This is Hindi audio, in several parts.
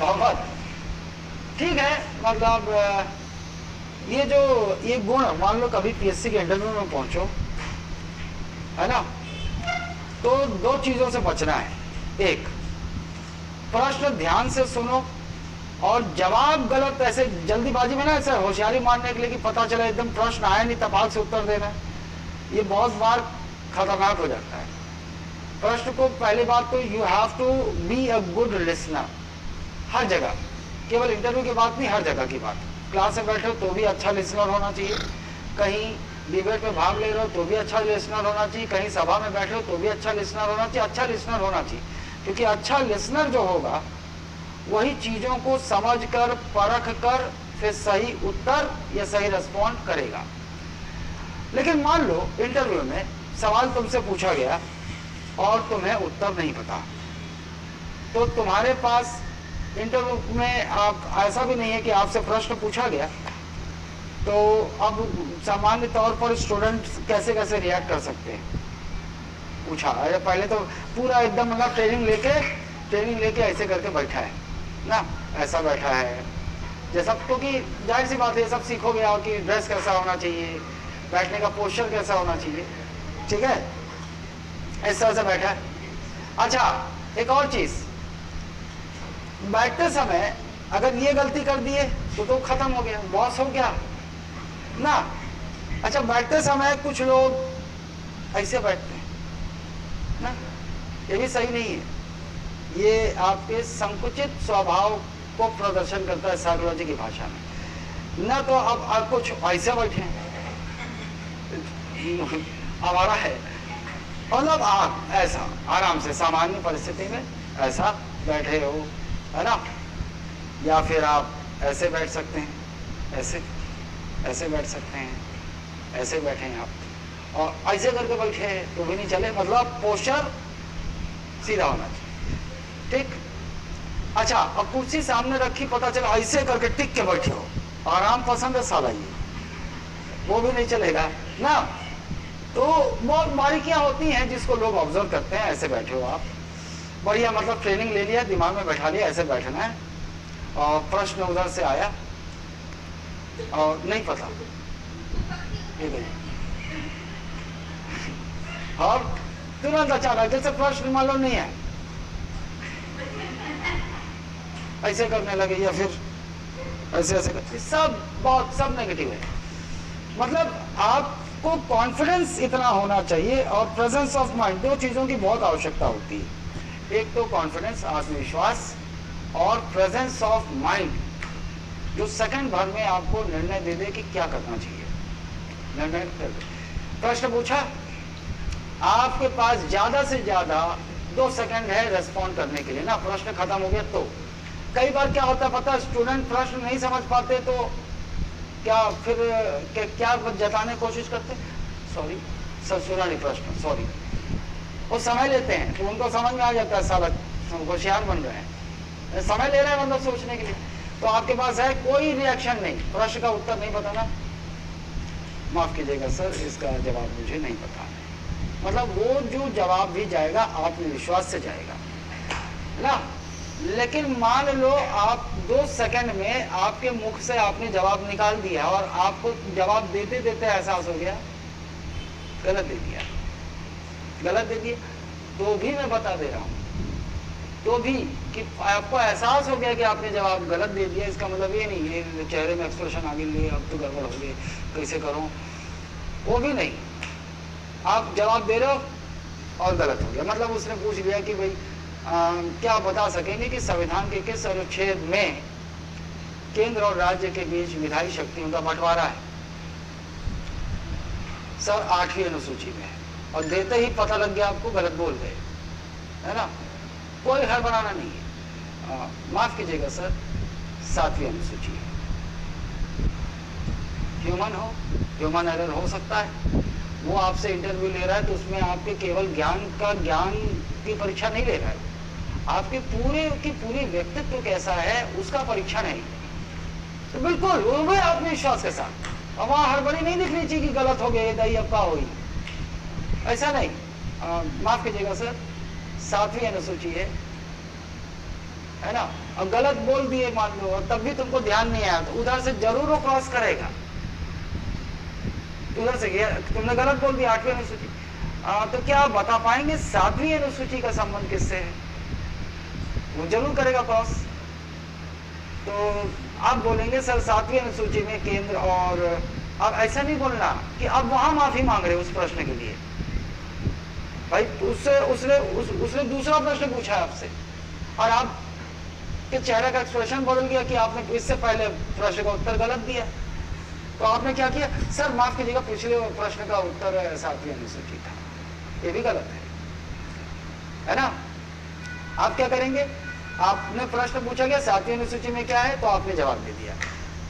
बहुत ठीक है। मतलब ये गुण मान लो कभी पीएससी के इंटरव्यू में पहुंचो, है ना, तो दो चीजों से बचना है। एक, प्रश्न ध्यान से सुनो, और जवाब गलत ऐसे जल्दीबाजी में ना, ऐसे होशियारी मारने के लिए कि पता चला एकदम प्रश्न आया नहीं तपाक से उत्तर देना है, ये बहुत बार खतरनाक हो जाता है। प्रश्न को पहली बात तो you have to be a good listener, हर जगह, केवल इंटरव्यू की बात नहीं, हर जगह की बात। क्लास में बैठे हो तो भी अच्छा लिसनर होना चाहिए, कहीं डिबेट में भाग ले रहे हो तो भी अच्छा लिसनर होना चाहिए, कहीं सभा में बैठे हो तो भी अच्छा लिसनर होना चाहिए। अच्छा लिसनर होना चाहिए, क्योंकि अच्छा लिसनर जो होगा वही चीजों को समझ कर, परख कर फिर सही उत्तर या सही रिस्पॉन्ड करेगा। लेकिन मान लो इंटरव्यू में सवाल तुमसे पूछा गया और तुम्हें उत्तर नहीं पता, तो तुम्हारे पास इंटरव्यू में आप ऐसा भी नहीं है कि आपसे प्रश्न पूछा गया, तो अब सामान्य तौर पर स्टूडेंट कैसे कैसे रिएक्ट कर सकते हैं। पूछा, अरे पहले तो पूरा एकदम मतलब ट्रेनिंग लेके ऐसे करके बैठा है ना, ऐसा बैठा है जैसा, क्योंकि जाहिर सी बात है सब सीखोगे और कि ड्रेस कैसा होना चाहिए, बैठने का पोस्चर कैसा होना चाहिए, ठीक है, इस तरह से बैठा है। अच्छा, एक और चीज, बैठते समय अगर ये गलती कर दिए तो खत्म हो गया, बॉस हो गया ना। अच्छा, बैठते समय कुछ लोग ऐसे बैठते हैं ना, ये भी सही नहीं है, ये आपके संकुचित स्वभाव को प्रदर्शन करता है साइकोलॉजी की भाषा में ना। तो अब आप कुछ ऐसे बैठे हमारा है, मतलब आप ऐसा आराम से सामान्य परिस्थिति में ऐसा बैठे हो, है ना, या फिर आप ऐसे बैठ सकते हैं, ऐसे बैठ सकते हैं, ऐसे बैठे हैं आप, और ऐसे करके बैठे हैं तो भी नहीं चले, मतलब पोस्चर सीधा होना चाहिए, ठीक। अच्छा, अब कुर्सी सामने रखी, पता चला ऐसे करके टिक के बैठे हो, आराम पसंद है साला, ये वो भी नहीं चलेगा ना। तो बहुत बारीकियां होती हैं जिसको लोग ऑब्जर्व करते हैं। ऐसे बैठे हो आप, बढ़िया, मतलब ट्रेनिंग ले लिया, दिमाग में बैठा लिया, ऐसे बैठना है, और प्रश्न उधर से आया और नहीं पता, और तुरंत अचानक जैसे प्रश्न मालूम नहीं है, ऐसे करने लगे, या फिर ऐसे करते, सब नेगेटिव है। मतलब आपको कॉन्फिडेंस इतना होना चाहिए और प्रेजेंस ऑफ माइंड, दो चीजों की बहुत आवश्यकता होती है। एक तो कॉन्फिडेंस, आत्मविश्वास, और प्रेजेंस ऑफ माइंड, जो सेकंड भर में आपको निर्णय दे दे कि क्या करना चाहिए, निर्णय कर दे। प्रश्न पूछा, आपके पास ज्यादा से ज्यादा 2 सेकंड है रेस्पॉन्ड करने के लिए ना, प्रश्न खत्म हो गया। तो कई बार क्या होता है पता है, स्टूडेंट प्रश्न नहीं समझ पाते तो क्या फिर क्या जताने की कोशिश करते, सॉरी सर सुना नहीं प्रश्न, सॉरी, वो समय लेते हैं तो उनको समझ में आ जाता है, साला होशियार बन गए हैं, समय ले रहे हैं मतलब सोचने के लिए। तो आपके पास है कोई रिएक्शन नहीं, प्रश्न का उत्तर नहीं बताना, माफ कीजिएगा सर इसका जवाब मुझे नहीं पता है, मतलब वो जो जवाब भी जाएगा आत्मविश्वास से जाएगा ना। लेकिन मान लो आप 2 सेकंड में आपके मुख से आपने जवाब निकाल दिया और आपको जवाब देते देते एहसास हो गया गलत दे दिया, तो भी मैं बता दे रहा हूं, तो भी कि आपको एहसास हो गया कि आपने जवाब गलत दे दिया, इसका मतलब ये नहीं ये चेहरे में एक्सप्रेशन आ गई, अब तो गड़बड़ हो गई, कैसे करूं, वो भी नहीं, आप जवाब दे रहे हो और गलत हो गया। मतलब उसने पूछ लिया कि भाई क्या बता सकेंगे कि संविधान के किस अनुच्छेद में केंद्र और राज्य के बीच विधायी शक्तियों का बंटवारा है। सर 8वीं अनुसूची में है, और देते ही पता लग गया आपको गलत बोल गए, है ना, कोई हड़बड़ाना नहीं है। माफ कीजिएगा सर 7वीं अनुसूची है, ह्यूमन एरर हो सकता है। वो आपसे इंटरव्यू ले रहा है तो उसमें आपके केवल ज्ञान की परीक्षा नहीं ले रहा है, आपके पूरे व्यक्तित्व कैसा है उसका परीक्षण है। तो बिल्कुल वो भी आत्मविश्वास के साथ, और वहां हड़बड़ी नहीं दिखनी चाहिए कि गलत हो गया दही अब का हो, ऐसा नहीं। माफ कीजिएगा सर 7वीं अनुसूची है है ना, और गलत बोल दिए मान लो और तब भी तुमको ध्यान नहीं आया, तो उधर से जरूर वो क्रॉस करेगा। उधर से तुमने गलत बोल दिया 8वीं अनुसूची, तो क्या आप बता पाएंगे 7वीं अनुसूची का संबंध किससे है? वो जरूर करेगा क्रॉस। तो आप बोलेंगे सर 7वीं अनुसूची में केंद्र, और अब ऐसा नहीं बोलना कि अब वहां माफी मांग रहे उस प्रश्न के लिए। भाई उसने दूसरा प्रश्न पूछा है आपसे और आप के चेहरे का एक्सप्रेशन बदल गया कि आपने इससे पहले प्रश्न का उत्तर गलत दिया। तो आपने क्या किया, सर माफ कीजिएगा पिछले प्रश्न का उत्तर 7वीं अनुसूची था, ये भी गलत है ना। आप क्या करेंगे, आपने प्रश्न पूछा गया 7वीं अनुसूची में क्या है, तो आपने जवाब दे दिया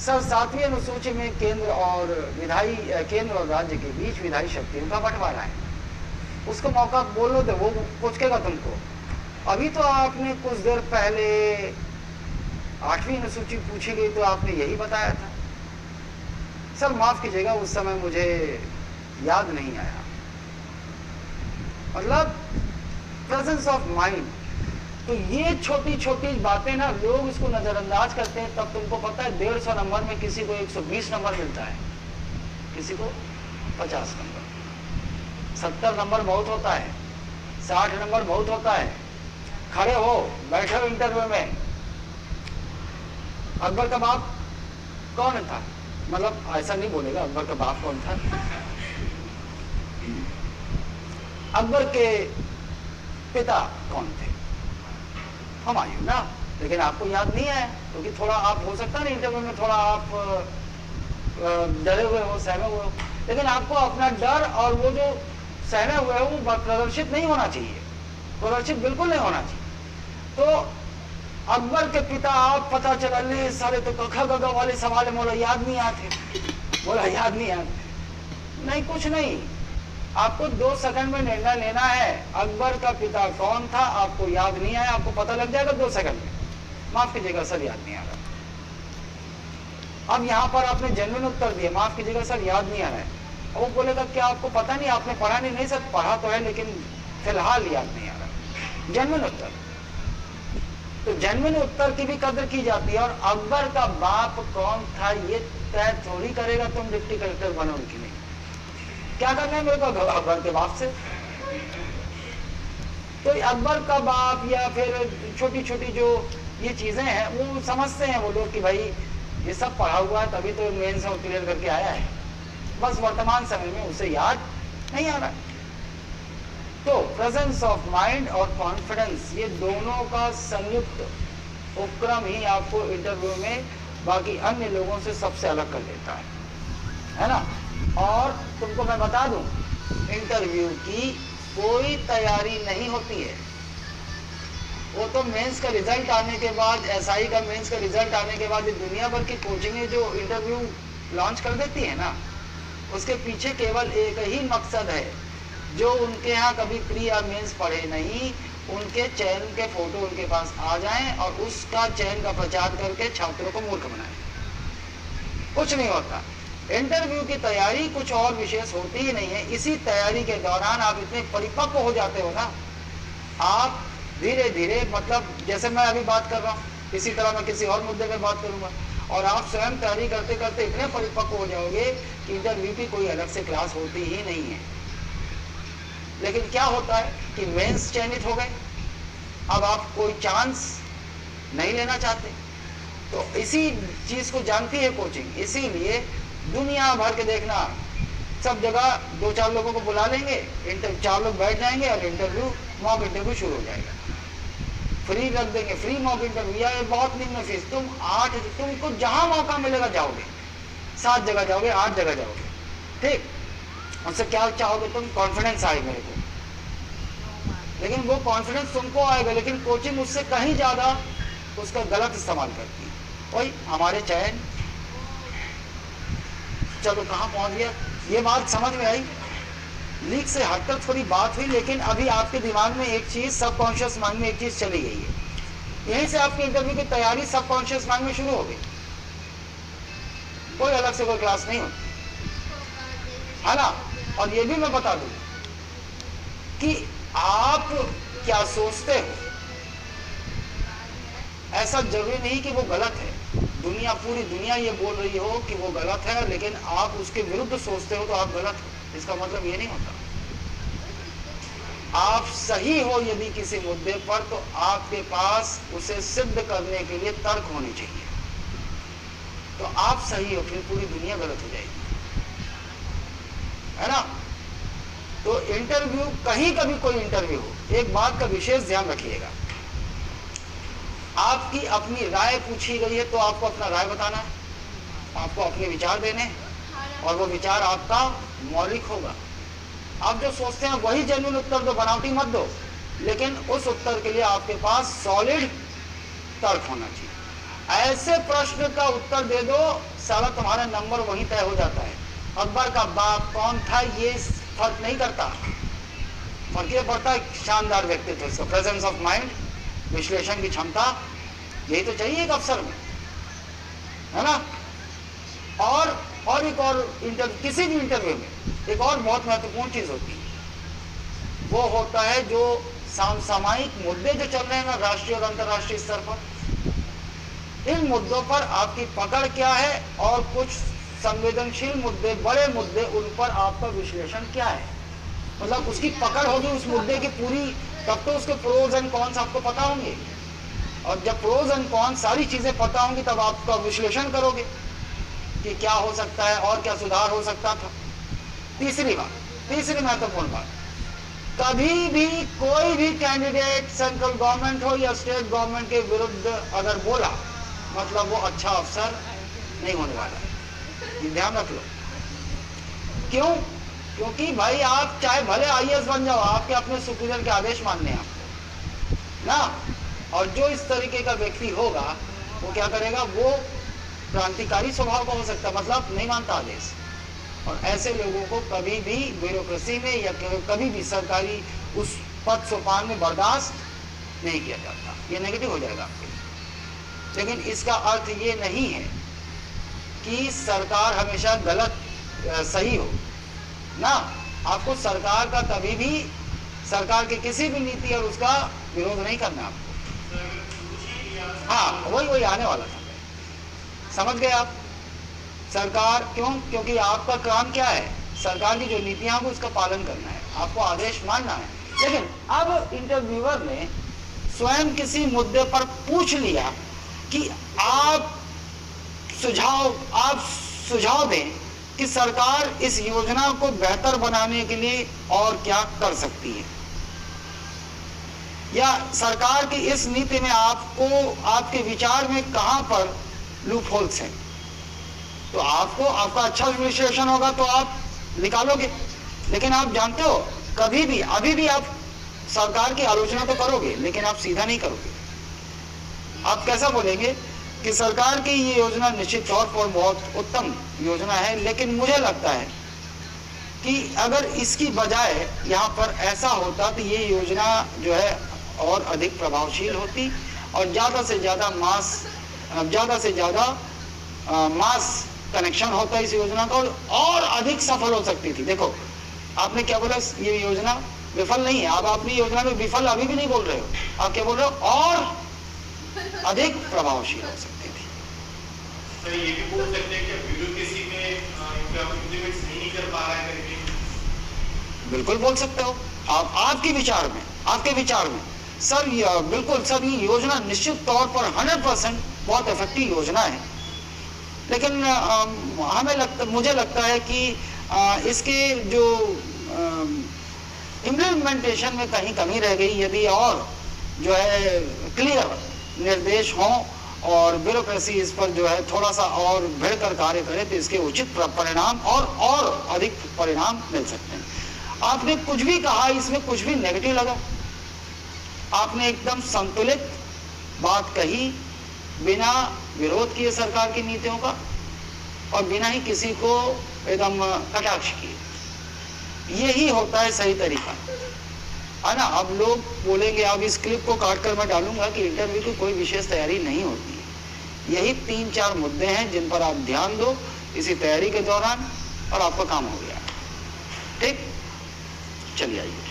सर 7वीं अनुसूची में केंद्र और राज्य के बीच विधायी शक्तियों का बंटवारा है। उसको मौका बोलो तो वो पूछेगा तुमको। अभी तो आपने कुछ देर पहले 8वीं अनुसूची पूछी गई तो आपने यही बताया था। सर माफ कीजिएगा उस समय मुझे याद नहीं आया। मतलब प्रेजेंस ऑफ माइंड। तो ये छोटी छोटी बातें ना लोग इसको नजरअंदाज करते हैं। तब तुमको पता है 150 नंबर में किसी को 120 नंबर मिलता है, किसी को 50 नंबर, 70 नंबर बहुत होता है, 60 नंबर बहुत होता है। खड़े हो, बैठे हो इंटरव्यू में। अकबर का बाप कौन था, मतलब ऐसा नहीं बोलेगा अकबर का बाप कौन था। अकबर के पिता कौन थे, हुमायूं ना। लेकिन आपको याद नहीं है क्योंकि थोड़ा आप हो सकता है ना इंटरव्यू में थोड़ा आप डरे हुए हो, सहमे हुए हो, लेकिन आपको अपना डर और वो जो सहमे हुए हो वो प्रदर्शित नहीं होना चाहिए, प्रदर्शित बिल्कुल नहीं होना चाहिए। तो अकबर के पिता आप पता चला ले सारे तो कखा गगा वाले सवाल बोला याद नहीं आते, बोला याद नहीं आते। नहीं कुछ नहीं, आपको 2 सेकंड में निर्णय लेना है। अकबर का पिता कौन था आपको याद नहीं आया, आपको पता लग जाएगा 2 सेकंड में। माफ कीजिएगा सर याद नहीं आ रहा। अब यहाँ पर आपने जेन्युइन उत्तर दिया, माफ कीजिएगा सर याद नहीं आ रहा है। वो बोलेगा क्या आपको पता नहीं, आपने पढ़ा नहीं? नहीं सर पढ़ा तो है लेकिन फिलहाल याद नहीं आ रहा। जेन्युइन उत्तर, तो जेन्युइन उत्तर की भी कदर की जाती है। और अकबर का बाप कौन था ये तय थोड़ी करेगा तुम डिप्टी कलेक्टर बनोगे कि नहीं। क्या करना है मेरे को अकबर के बाप से। तो अकबर का बाप या फिर छोटी छोटी जो ये चीजें हैं वो समझते हैं वो लोग कि भाई ये सब पढ़ा हुआ है तभी तो मेंस और क्लियर करके आया है, बस वर्तमान समय में उसे याद नहीं आ रहा। तो प्रेजेंस ऑफ माइंड और कॉन्फिडेंस ये दोनों का संयुक्त उपक्रम ही आपको इंटरव्यू में बाकी अन्य लोगों से सबसे अलग कर देता है ना। और तुमको मैं बता दूं इंटरव्यू की कोई तैयारी नहीं होती है। वो तो मेंस का रिजल्ट आने के बाद, एसआई का मेंस का रिजल्ट आने के बाद दुनिया भर की कोचिंगें जो इंटरव्यू लॉन्च कर देती है ना, उसके पीछे केवल एक ही मकसद है, जो उनके यहाँ कभी प्री या मेंस पढ़े नहीं उनके चयन के फोटो उनके पास आ जाएं और उसका चयन का प्रचार करके छात्रों को मूर्ख बनाएं। कुछ नहीं होता। इंटरव्यू की तैयारी कुछ और विशेष होती ही नहीं है। इसी तैयारी के दौरान आप इतने परिपक्व हो जाते हो ना, आप धीरे धीरे, मतलब जैसे मैं अभी बात कर रहा हूँ इसी तरह मैं किसी और मुद्दे पर बात करूंगा और आप स्वयं तैयारी करते करते इतने परिपक्व हो जाओगे कि इंटरव्यू की कोई अलग से क्लास होती ही नहीं है। लेकिन क्या होता है कि मेंस चयनित हो गए, अब आप कोई चांस नहीं लेना चाहते। तो इसी चीज को जानती है कोचिंग, इसीलिए दुनिया भर के देखना सब जगह 2-4 लोगों को बुला लेंगे, 4 लोग बैठ जाएंगे और इंटरव्यू मॉक इंटरव्यू शुरू हो जाएगा। फ्री रख देंगे, फ्री मॉक इंटरव्यू या बहुत निम्न फीस, तुमको जहां मौका मिलेगा जाओगे, 7 जगह जाओगे, 8 जगह जाओगे, ठीक। उससे क्या चाहोगे तुम, कॉन्फिडेंस आए मेरे को, लेकिन वो कॉन्फिडेंस तुमको आएगा, लेकिन कोचिंग उससे कहीं ज्यादा उसका गलत इस्तेमाल करती है। वही हमारे चयन, चलो कहाँ पहुंच गया, ये बात समझ में आई। लीक से हटकर थोड़ी बात हुई, लेकिन अभी आपके दिमाग में एक चीज, सबकॉन्शियस माइंड में एक चीज चली गई है। यहीं से आपकी इंटरव्यू की तैयारी सबकॉन्शियस माइंड में शुरू हो गई। कोई अलग से कोई क्लास नहीं होती है ना। और ये भी मैं बता दूं कि आप क्या सोचते हो ऐसा जरूरी नहीं कि वो गलत है, दुनिया पूरी दुनिया ये बोल रही हो कि वो गलत है, लेकिन आप उसके विरुद्ध सोचते हो तो आप गलत हो, इसका मतलब ये नहीं होता। आप सही हो यदि किसी मुद्दे पर, तो आपके पास उसे सिद्ध करने के लिए तर्क होने चाहिए। तो आप सही हो, फिर पूरी दुनिया गलत हो जाएगी, है ना। तो इंटरव्यू, कहीं का भी कोई इंटरव्यू हो, एक बात का विशेष ध्यान रखिएगा, आपकी अपनी राय पूछी गई है तो आपको अपना राय बताना है, आपको अपने विचार देने, और वो विचार आपका मौलिक होगा। आप जो सोचते हैं वही जेन्युइन उत्तर दो, बनावटी मत दो, लेकिन उस उत्तर के लिए आपके पास सॉलिड तर्क होना चाहिए। ऐसे प्रश्न का उत्तर दे दो, साला तुम्हारा नंबर वहीं तय हो जाता है। अकबर का बाप कौन था ये फर्क नहीं करता, फर्क ये पड़ता है शानदार व्यक्तित्व, इसका प्रेजेंस ऑफ माइंड, विश्लेषण की क्षमता, यही तो चाहिए एक अफसर में, है ना। और एक और किसी भी इंटरव्यू में एक और बहुत महत्वपूर्ण चीज होती है, वो होता है जो समसामयिक मुद्दे जो चल रहे हैं ना राष्ट्रीय और अंतर्राष्ट्रीय स्तर पर, इन मुद्दों पर आपकी पकड़ क्या है, और कुछ संवेदनशील मुद्दे, बड़े मुद्दे, उन पर आपका विश्लेषण क्या है। मतलब उसकी पकड़ होगी उस मुद्दे की पूरी, तब तो उसके प्रोज एंड कॉन्स आपको पता होंगे, और जब प्रोज एंड कॉन्स सारी चीजें पता होंगी तब आपका विश्लेषण करोगे कि क्या हो सकता है और क्या सुधार हो सकता था। तीसरी महत्वपूर्ण बात, कभी भी कोई भी कैंडिडेट सेंट्रल गवर्नमेंट हो या स्टेट गवर्नमेंट के विरुद्ध अगर बोला, मतलब वो अच्छा अफसर नहीं होने वाला है, ये ध्यान रख लो। क्यों? क्योंकि भाई आप चाहे भले आईएएस बन जाओ, आपके अपने सुपीरियर के आदेश मानने हैं आपको ना, और जो इस तरीके का व्यक्ति होगा वो क्या करेगा, वो क्रांतिकारी स्वभाव का हो सकता है, मतलब नहीं मानता आदेश, और ऐसे लोगों को कभी भी ब्यूरोक्रेसी में या कभी भी सरकारी उस पद सोपान में बर्दाश्त नहीं किया जाता, ये नेगेटिव हो जाएगा आपके लिए। लेकिन इसका अर्थ ये नहीं है कि सरकार हमेशा गलत सही हो ना, आपको सरकार का कभी भी, सरकार की किसी भी नीति और उसका विरोध नहीं करना आपको। हाँ, वही आने वाला था, समझ गए आप। सरकार क्यों? क्योंकि आपका काम क्या है, सरकार की जो नीतियां हैं उसका पालन करना है, आपको आदेश मानना है। लेकिन अब इंटरव्यूअर ने स्वयं किसी मुद्दे पर पूछ लिया कि आप सुझाव दें कि सरकार इस योजना को बेहतर बनाने के लिए और क्या कर सकती है, या सरकार की इस नीति में आपको, आपके विचार में कहां पर लूप होल्स हैं। तो आपको, आपका अच्छा विश्लेषण होगा तो आप निकालोगे। लेकिन आप जानते हो, कभी भी, अभी भी आप सरकार की आलोचना तो करोगे, लेकिन आप सीधा नहीं करोगे। आप कैसा बोलेंगे कि सरकार की ये योजना निश्चित तौर पर बहुत उत्तम योजना है, लेकिन मुझे लगता है कि अगर इसकी बजाय यहाँ पर ऐसा होता तो ये योजना जो है और अधिक प्रभावशील होती, और ज़्यादा से ज़्यादा मास कनेक्शन होता इस योजना का, और अधिक सफल हो सकती थी। देखो, आपने क्या बोला, ये योजना विफल नहीं है। आप अपनी योजना में विफल अभी भी नहीं बोल रहे हो, आप क्या बोल रहे हो, और अधिक प्रभावशील हो सकती थी। सर, ये भी बोल सकते हैं कि ब्यूरोक्रेसी में इम्प्लीमेंट नहीं कर पा रहा है करके। बिल्कुल बोल सकते हो आप, आपके विचार में सर, बिल्कुल सर, ये योजना निश्चित तौर पर 100% बहुत इफेक्टिव योजना है, लेकिन मुझे लगता है कि इसके जो इम्प्लीमेंटेशन में कहीं कमी रह गई। यदि और जो है क्लियर निर्देश हों और ब्यूरोक्रेसी इस पर जो है थोड़ा सा और बढ़कर कार्य करे तो इसके उचित परिणाम और अधिक परिणाम मिल सकते हैं। आपने कुछ भी कहा, इसमें कुछ भी नेगेटिव लगा, आपने एकदम संतुलित बात कही, बिना विरोध किए सरकार की नीतियों का, और बिना ही किसी को एकदम कटाक्ष किए। यही होता है सही तरीका, है ना। अब लोग बोलेंगे, अब इस क्लिप को काट कर मैं डालूंगा कि इंटरव्यू की कोई विशेष तैयारी नहीं होती है। यही 3-4 मुद्दे हैं जिन पर आप ध्यान दो इसी तैयारी के दौरान, और आपका काम हो गया। ठीक, चलिए आइए।